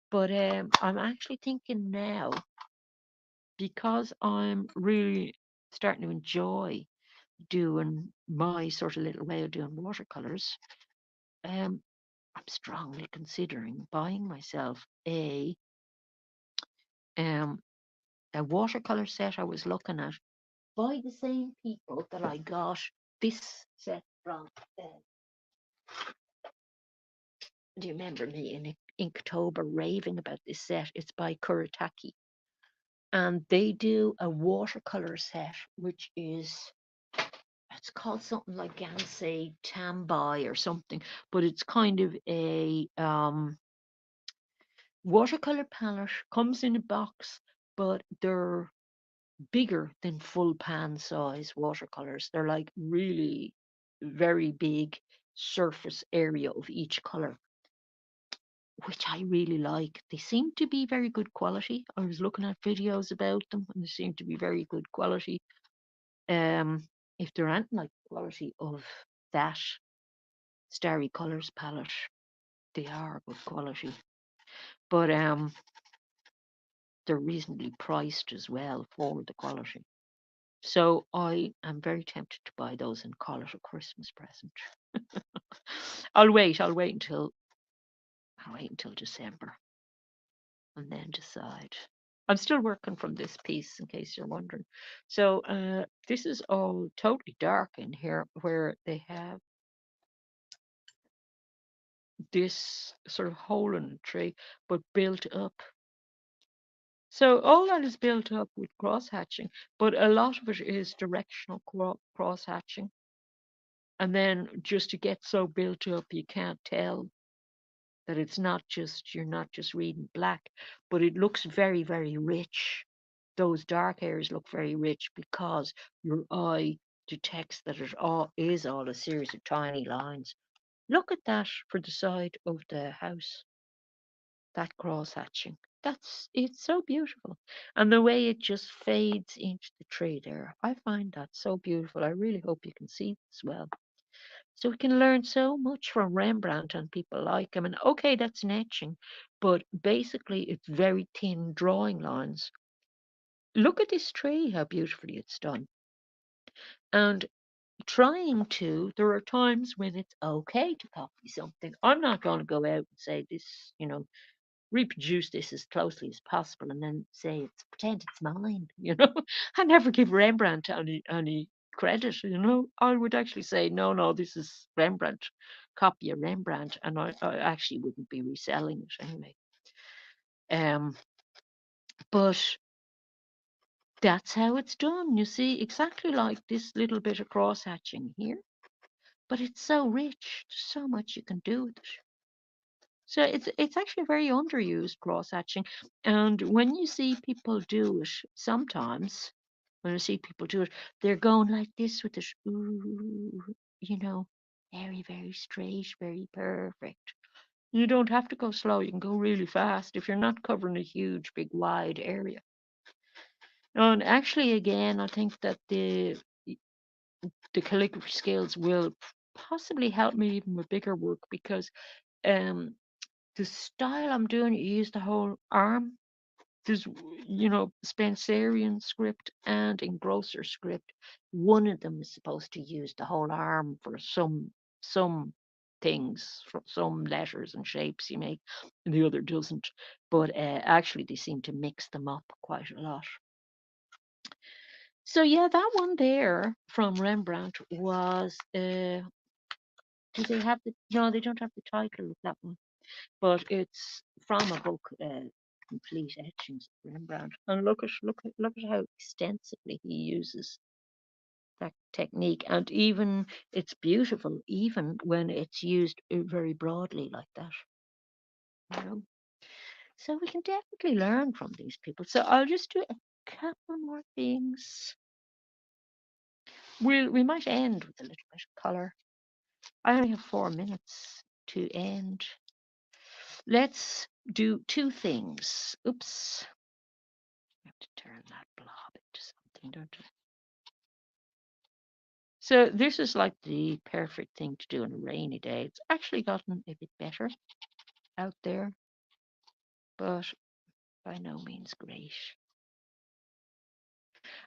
But I'm actually thinking now because I'm really starting to enjoy doing my sort of little way of doing watercolors. Um, I'm strongly considering buying myself um a watercolor set I was looking at by the same people that I got this set from. Do you remember me in Inktober raving about this set? It's by Kuretake. And they do a watercolor set, which is it's called something like Gansei Tambai or something, but it's kind of a watercolor palette comes in a box, but they're bigger than full pan size watercolors. They're like really very big surface area of each color, which I really like. They seem to be very good quality. I was looking at videos about them and they seem to be very good quality. Um, if there aren't like quality of that Starry Colors palette, they are good quality. But they're reasonably priced as well for the quality. So I am very tempted to buy those and call it a Christmas present. I'll wait until December and then decide. I'm still working from this piece in case you're wondering. So this is all totally dark in here where they have this sort of hole in the tree but built up. So all that is built up with cross hatching, but a lot of it is directional cross hatching. And then just to get so built up, you can't tell that you're not just reading black, but it looks very, very rich. Those dark areas look very rich because your eye detects that it all is all a series of tiny lines. Look at that for the side of the house, that cross hatching. It's so beautiful. And the way it just fades into the tree there, I find that so beautiful. I really hope you can see this well. So we can learn so much from Rembrandt and people like him. And okay, that's an etching, but basically it's very thin drawing lines. Look at this tree, how beautifully it's done. And there are times when it's okay to copy something. I'm not going to go out and say this, reproduce this as closely as possible and then say pretend it's mine. I never give Rembrandt any credit. I would actually say no, this is Rembrandt, copy of Rembrandt, and I actually wouldn't be reselling it anyway. um but that's how it's done, you see, exactly like this little bit of cross hatching here, but it's so rich, there's so much you can do with it. So it's actually very underused cross hatching. And when you see people do it, sometimes when I see people do it, they're going like this with it. Ooh, very, very straight, very perfect. You don't have to go slow, you can go really fast if you're not covering a huge, big, wide area. And actually, again, I think that the calligraphy skills will possibly help me even with bigger work because um the style I'm doing, you use the whole arm. There's, Spencerian script and engrosser script. One of them is supposed to use the whole arm for some things, some letters and shapes you make, and the other doesn't. But actually, they seem to mix them up quite a lot. So yeah, that one there from Rembrandt was. Do they have the? No, they don't have the title of that one, but it's from a book, Complete Etchings of Rembrandt. And look at how extensively he uses that technique, and even it's beautiful, even when it's used very broadly like that. You know, so we can definitely learn from these people. So I'll just do a couple more things. We might end with a little bit of color. I only have 4 minutes to end. Let's do two things. Oops. I have to turn that blob into something, don't I? So this is like the perfect thing to do on a rainy day. It's actually gotten a bit better out there, but by no means great.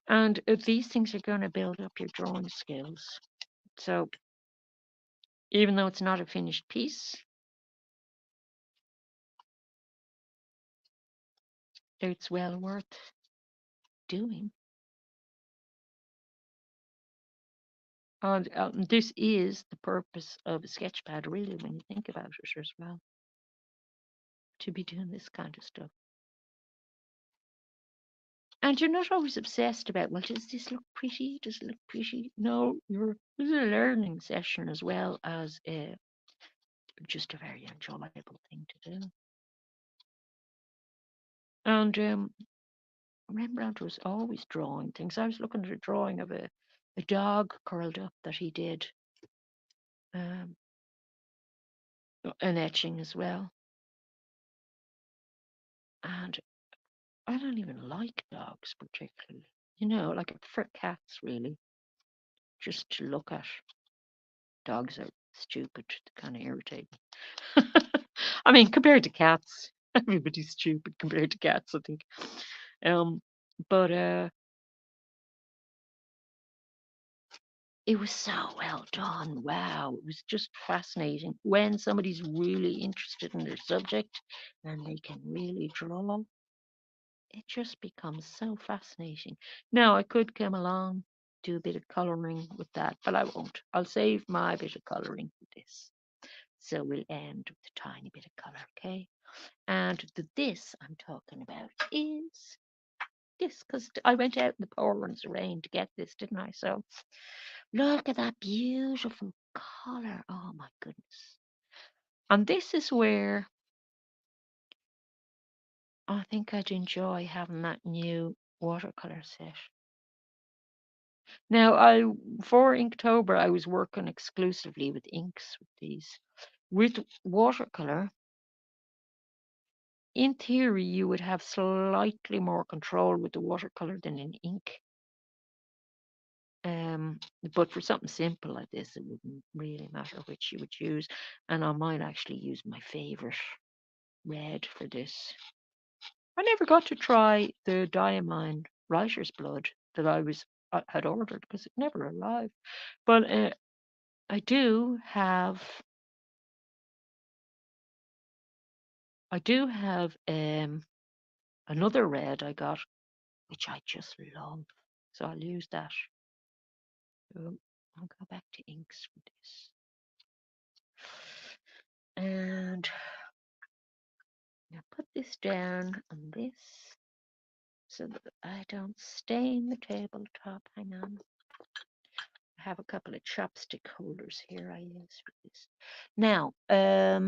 And these things are going to build up your drawing skills. So even though it's not a finished piece, it's well worth doing. And this is the purpose of a sketchpad, really, when you think about it as well, to be doing this kind of stuff. And you're not always obsessed about, well, does this look pretty? Does it look pretty? No, this is a learning session as well as just a very enjoyable thing to do. And Rembrandt was always drawing things. I was looking at a drawing of a dog curled up that he did, um, an etching as well. And I don't even like dogs particularly. Like I prefer cats really, just to look at. Dogs are stupid, kind of irritating. I mean, compared to cats, everybody's stupid compared to cats, I think. Um, but it was so well done. Wow, it was just fascinating when somebody's really interested in their subject and they can really draw. It just becomes so fascinating. Now, I could come along, do a bit of colouring with that, but I won't. I'll save my bit of colouring for this. So we'll end with a tiny bit of colour, okay? And this I'm talking about is this, because I went out in the pouring rain to get this, didn't I? So look at that beautiful colour. Oh my goodness. And this is where I think I'd enjoy having that new watercolour set. Now, for Inktober, I was working exclusively with inks with these. With watercolour, in theory, you would have slightly more control with the watercolor than in ink. But for something simple like this, it wouldn't really matter which you would use. And I might actually use my favorite red for this. I never got to try the Diamine Writer's Blood that I had ordered because it never arrived. But I do have another red I got, which I just love. So I'll use that. I'll go back to inks for this. And now put this down on this so that I don't stain the tabletop. Hang on. I have a couple of chopstick holders here I use for this. Now, I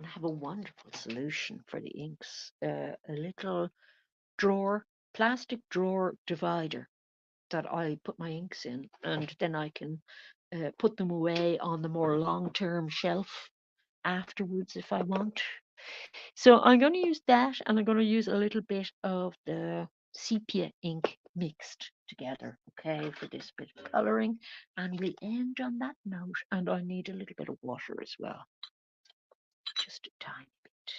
have a wonderful solution for the inks. A little plastic drawer divider that I put my inks in, and then I can put them away on the more long-term shelf afterwards if I want. So I'm going to use that, and I'm going to use a little bit of the sepia ink mixed together, okay, for this bit of colouring. And we'll end on that note, and I need a little bit of water as well, just a tiny bit.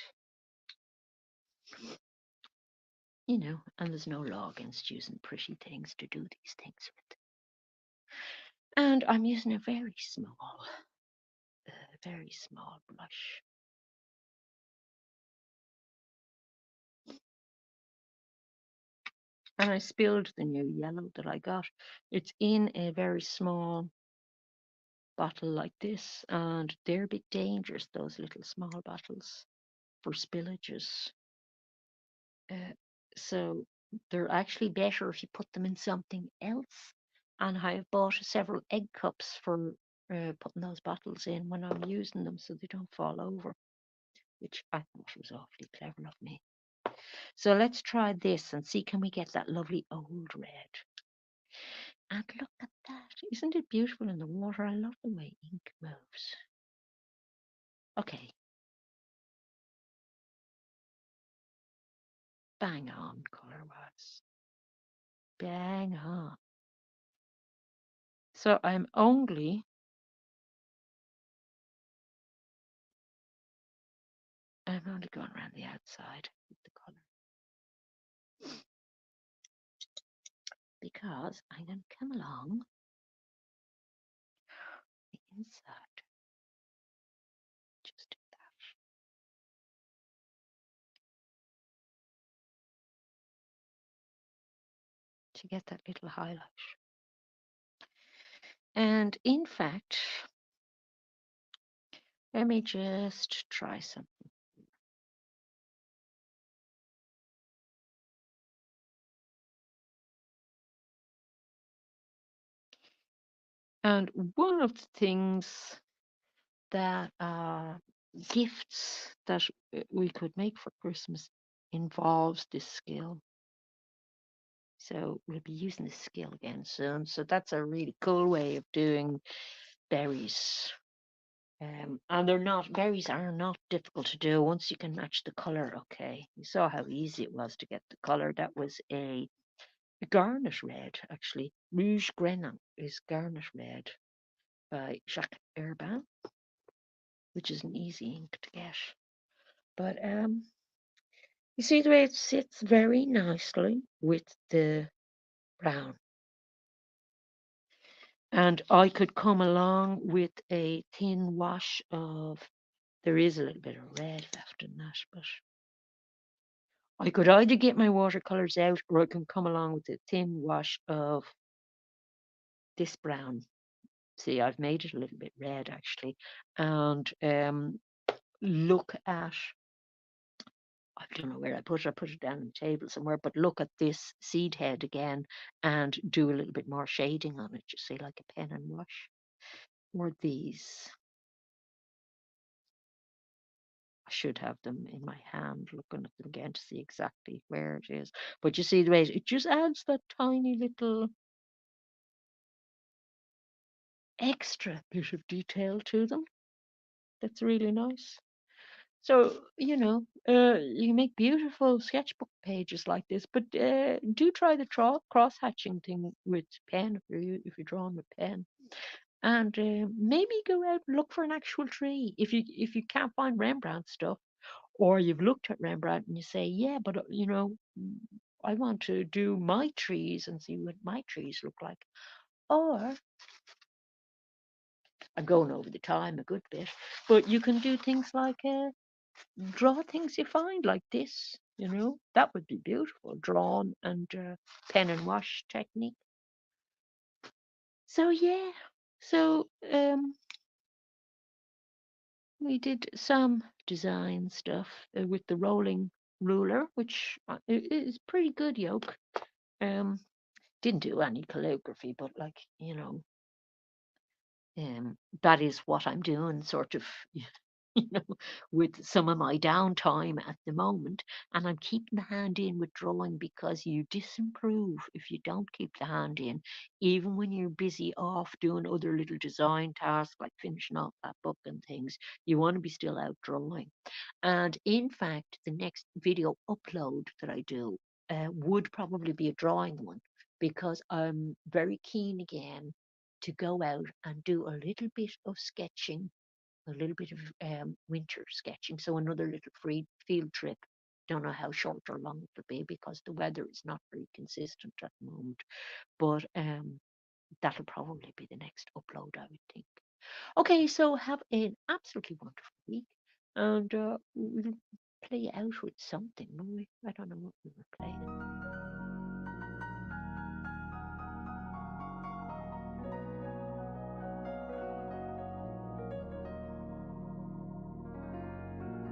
and there's no law against using pretty things to do these things with. And I'm using a very small brush. And I spilled the new yellow that I got. It's in a very small bottle like this, and they're a bit dangerous, those little small bottles, for spillages. Uh, so they're actually better if you put them in something else. And I have bought several egg cups for putting those bottles in when I'm using them so they don't fall over, which I thought was awfully clever of me. So let's try this and see, can we get that lovely old red? And look at that. Isn't it beautiful in the water? I love the way ink moves. Okay, bang on color wise. Bang on. So I'm only going around the outside with the color because I'm going to come along the inside. Just do that. To get that little highlight. And in fact, let me just try something. And one of the things that gifts that we could make for Christmas involves this skill. So we'll be using this skill again soon. So that's a really cool way of doing berries. And berries are not difficult to do once you can match the color. Okay, you saw how easy it was to get the color. That was a garnet red, actually. Rouge Grenin is garnet red by Jacques Herbin, which is an easy ink to get. But you see the way it sits very nicely with the brown. And I could come along with a thin wash of, there is a little bit of red left in that, but I could either get my watercolors out or I can come along with a thin wash of this brown. See, I've made it a little bit red actually. And look at, I don't know where I put it. I put it down on the table somewhere, but look at this seed head again and do a little bit more shading on it, you see, like a pen and wash. Or these. I should have them in my hand, looking at them again to see exactly where it is. But you see the way it just adds that tiny little extra bit of detail to them. That's really nice. So, you make beautiful sketchbook pages like this, but do try the cross-hatching thing with pen if you're drawing with pen. And maybe go out and look for an actual tree. If you can't find Rembrandt stuff, or you've looked at Rembrandt and you say, yeah, but I want to do my trees and see what my trees look like. Or I'm going over the time a good bit, but you can do things like draw things you find like this. That would be beautiful, drawn and pen and wash technique. So yeah, so we did some design stuff with the rolling ruler, which is pretty good, yoke. Um, didn't do any calligraphy, but that is what I'm doing, sort of, you know, with some of my downtime at the moment. And I'm keeping the hand in with drawing because you disimprove if you don't keep the hand in, even when you're busy off doing other little design tasks like finishing off that book and things. You want to be still out drawing. And in fact, the next video upload that I do would probably be a drawing one because I'm very keen again to go out and do a little bit of sketching, a little bit of winter sketching. So another little free field trip Don't know how short or long it'll be because the weather is not very consistent at the moment. But that'll probably be the next upload, I would think. Okay, so have an absolutely wonderful week, and we'll play out with something, will we? I don't know what we were playing.